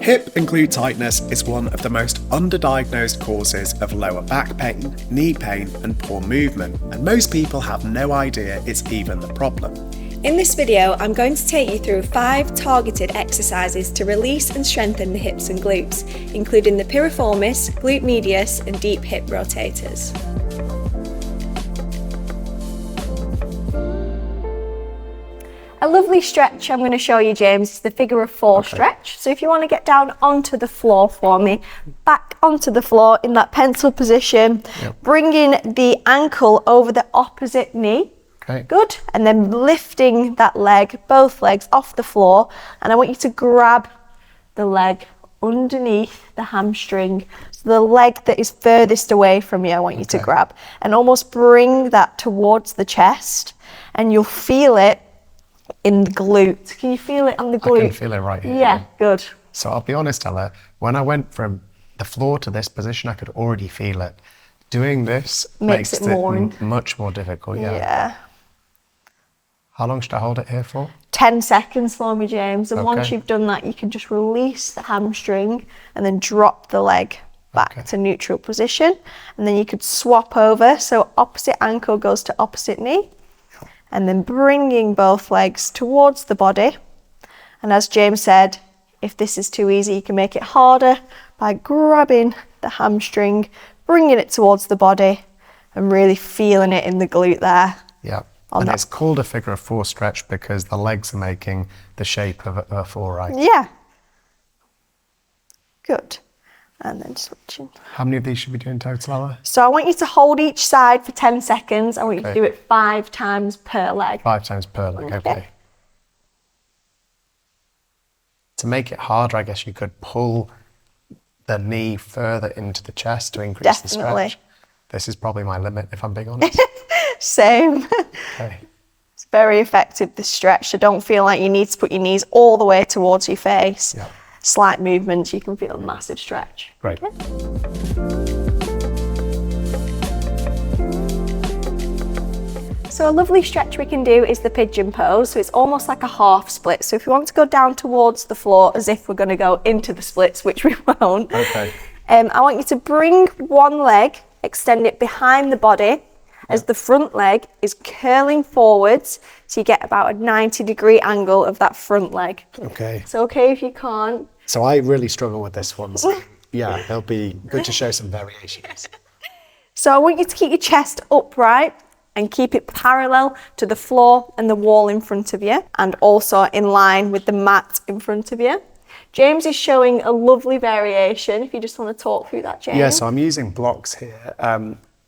Hip and glute tightness is one of the most underdiagnosed causes of lower back pain, knee pain, and poor movement, and most people have no idea it's even the problem. In this video, I'm going to take you through 5 targeted exercises to release and strengthen the hips and glutes, including the piriformis, glute medius, and deep hip rotators. A lovely stretch I'm going to show you, James, is the figure of 4 stretch. So if you want to get down onto the floor for me, back onto the floor in that pencil position, bringing the ankle over the opposite knee. Okay. Good. And then lifting that leg, both legs off the floor. And I want you to grab the leg underneath the hamstring. So the leg that is furthest away from you, I want you to grab. And almost bring that towards the chest. And you'll feel it in the glute. Can you feel it on the glute? I can feel it right here. Yeah, good. So I'll be honest, Ella, when I went from the floor to this position, I could already feel it. Doing this makes it much more difficult. Yeah. How long should I hold it here for? 10 seconds for me, James. And once you've done that, you can just release the hamstring and then drop the leg back to neutral position. And then you could swap over. So opposite ankle goes to opposite knee. And then bringing both legs towards the body. And as James said, if this is too easy, you can make it harder by grabbing the hamstring, bringing it towards the body, and really feeling it in the glute there. Yeah. And it's called a figure of 4 stretch because the legs are making the shape of a 4, right? Yeah. Good. And then switching. How many of these should we do in total, Ella? So I want you to hold each side for 10 seconds. I want you to do it 5 times per leg. 5 times per leg, okay. To make it harder, I guess you could pull the knee further into the chest to increase the stretch. This is probably my limit, if I'm being honest. Same. Okay. It's very effective, this stretch. So don't feel like you need to put your knees all the way towards your face. Yeah. Slight movements, you can feel a massive stretch. Great. So a lovely stretch we can do is the pigeon pose. So it's almost like a half split. So if you want to go down towards the floor as if we're going to go into the splits, which we won't. Okay. I want you to bring one leg, extend it behind the body as the front leg is curling forwards. So you get about a 90-degree angle of that front leg. Okay. It's okay if you can't. So I really struggle with this one. So yeah, it'll be good to show some variations. So I want you to keep your chest upright and keep it parallel to the floor and the wall in front of you, and also in line with the mat in front of you. James is showing a lovely variation. If you just want to talk through that, James. Yeah, so I'm using blocks here.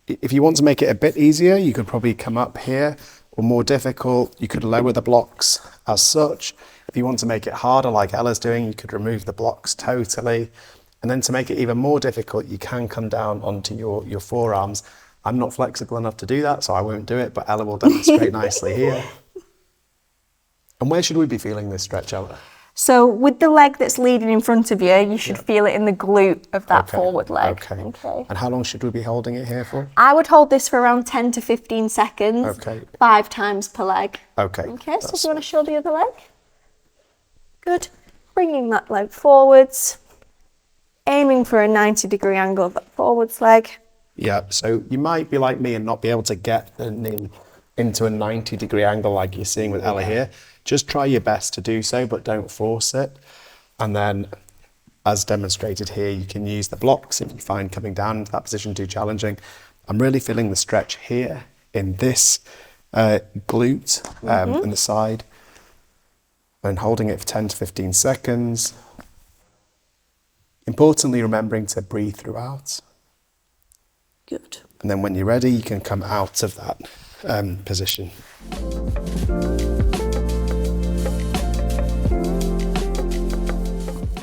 If you want to make it a bit easier, you could probably come up here, or more difficult, you could lower the blocks as such. If you want to make it harder, like Ella's doing, you could remove the blocks totally. And then to make it even more difficult, you can come down onto your forearms. I'm not flexible enough to do that, so I won't do it, but Ella will demonstrate nicely here. And where should we be feeling this stretch, Ella? So with the leg that's leading in front of you, you should feel it in the glute of that forward leg. Okay. And how long should we be holding it here for? I would hold this for around 10 to 15 seconds. Okay. 5 times per leg. Okay. Okay, so if you want to show the other leg. Good. Bringing that leg forwards. Aiming for a 90-degree angle of that forwards leg. Yeah, so you might be like me and not be able to get the knee into a 90-degree angle like you're seeing with Ella here. Just try your best to do so, but don't force it. And then, as demonstrated here, you can use the blocks if you find coming down into that position too challenging. I'm really feeling the stretch here in this glute in the side, and holding it for 10 to 15 seconds. Importantly, remembering to breathe throughout. Good. And then when you're ready, you can come out of that position.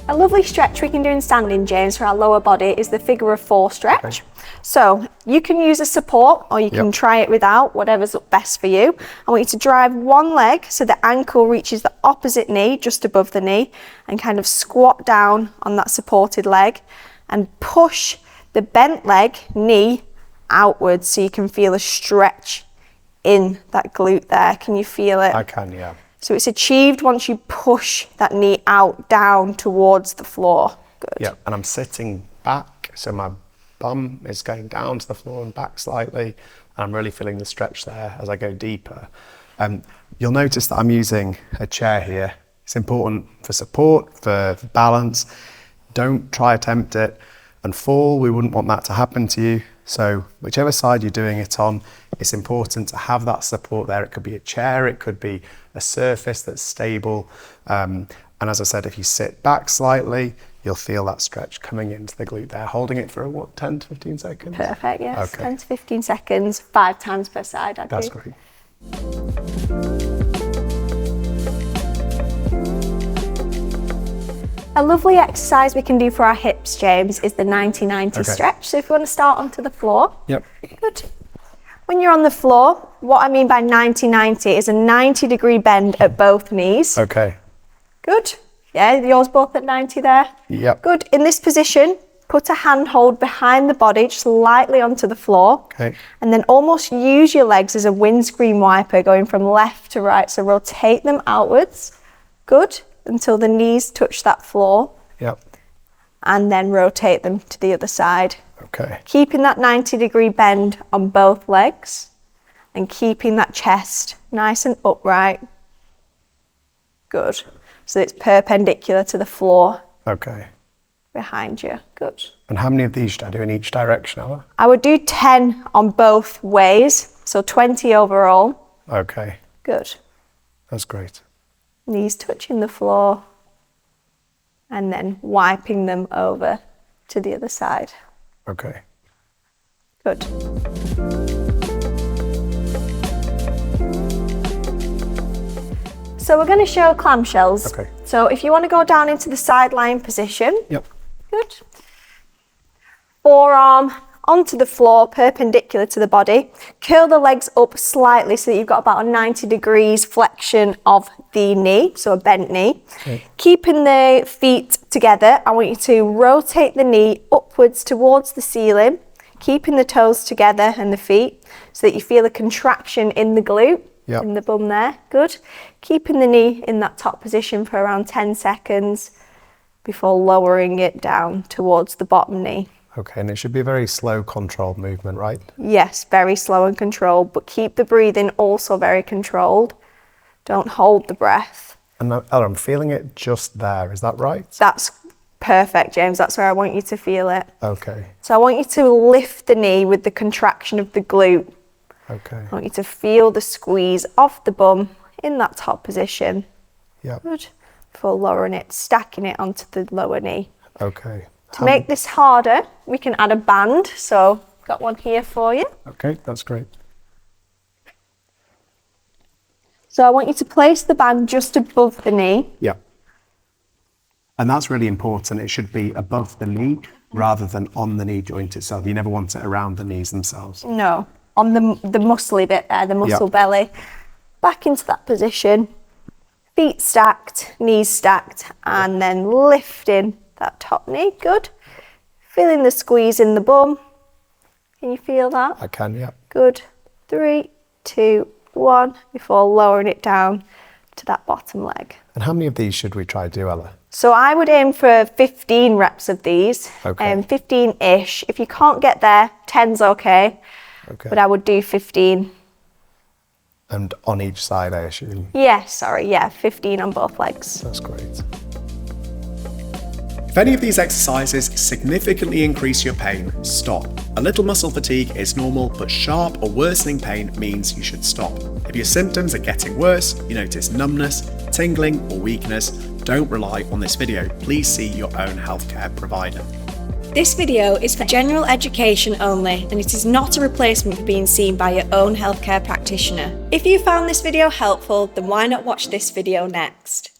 A lovely stretch we can do in standing, James, for our lower body is the figure of 4 stretch. So you can use a support or you can try it without, whatever's best for you. I want you to drive one leg so the ankle reaches the opposite knee, just above the knee, and kind of squat down on that supported leg and push the bent leg, knee, outwards so you can feel a stretch in that glute there. Can you feel it? I can, yeah. So it's achieved once you push that knee out, down towards the floor. Good. Yeah, and I'm sitting back, so my bum is going down to the floor and back slightly, and I'm really feeling the stretch there as I go deeper. You'll notice that I'm using a chair here. It's important for support, for balance. Don't try attempt it and fall. We wouldn't want that to happen to you. So whichever side you're doing it on, it's important to have that support there. It could be a chair, it could be a surface that's stable. And as I said, if you sit back slightly, you'll feel that stretch coming into the glute there, holding it for what, 10 to 15 seconds? Perfect, yes. Okay. 10 to 15 seconds, 5 times per side. That's great. A lovely exercise we can do for our hips, James, is the 90-90 stretch. So if you want to start onto the floor. Yep. Good. When you're on the floor, what I mean by 90-90 is a 90-degree bend at both knees. Okay. Good. Yeah, yours both at 90 there? Yep. Good. In this position, put a handhold behind the body, just lightly onto the floor. Okay. And then almost use your legs as a windscreen wiper going from left to right. So rotate them outwards. Good. Until the knees touch that floor. Yep. And then rotate them to the other side. Okay. Keeping that 90-degree bend on both legs and keeping that chest nice and upright. Good. So it's perpendicular to the floor. Okay. Behind you. Good. And how many of these should I do in each direction, Ella? I would do 10 on both ways, so 20 overall. Okay. Good. That's great. Knees touching the floor and then wiping them over to the other side. Okay. Good. So we're going to show clamshells. Okay. So if you want to go down into the side lying position. Yep. Good. Forearm onto the floor, perpendicular to the body. Curl the legs up slightly so that you've got about a 90 degrees flexion of the knee, so a bent knee. Okay. Keeping the feet together, I want you to rotate the knee upwards towards the ceiling, keeping the toes together and the feet so that you feel a contraction in the glute, yep. in the bum there. Good. Keeping the knee in that top position for around 10 seconds before lowering it down towards the bottom knee. Okay, and it should be a very slow, controlled movement, right? Yes, very slow and controlled, but keep the breathing also very controlled. Don't hold the breath. And Ella, I'm feeling it just there, is that right? That's perfect, James. That's where I want you to feel it. Okay. So I want you to lift the knee with the contraction of the glute. Okay. I want you to feel the squeeze off the bum in that top position. Yep. Good. Before lowering it, stacking it onto the lower knee. Okay. To make this harder, we can add a band. So got one here for you. Okay, that's great. So I want you to place the band just above the knee. Yeah. And that's really important. It should be above the knee rather than on the knee joint itself. You never want it around the knees themselves. No, on the muscly bit there, the muscle belly. Back into that position. Feet stacked, knees stacked, and then lifting that top knee. Good. Feeling the squeeze in the bum. Can you feel that? I can, yeah. Good. 3, 2, 1, before lowering it down to that bottom leg. And how many of these should we try to do, Ella? So I would aim for 15 reps of these. Okay. 15-ish. If you can't get there, 10's okay. Okay. But I would do 15. And on each side, I assume? Yeah, 15 on both legs. That's great. If any of these exercises significantly increase your pain, stop. A little muscle fatigue is normal, but sharp or worsening pain means you should stop. If your symptoms are getting worse, you notice numbness, tingling, or weakness, don't rely on this video. Please see your own healthcare provider. This video is for general education only, and it is not a replacement for being seen by your own healthcare practitioner. If you found this video helpful, then why not watch this video next?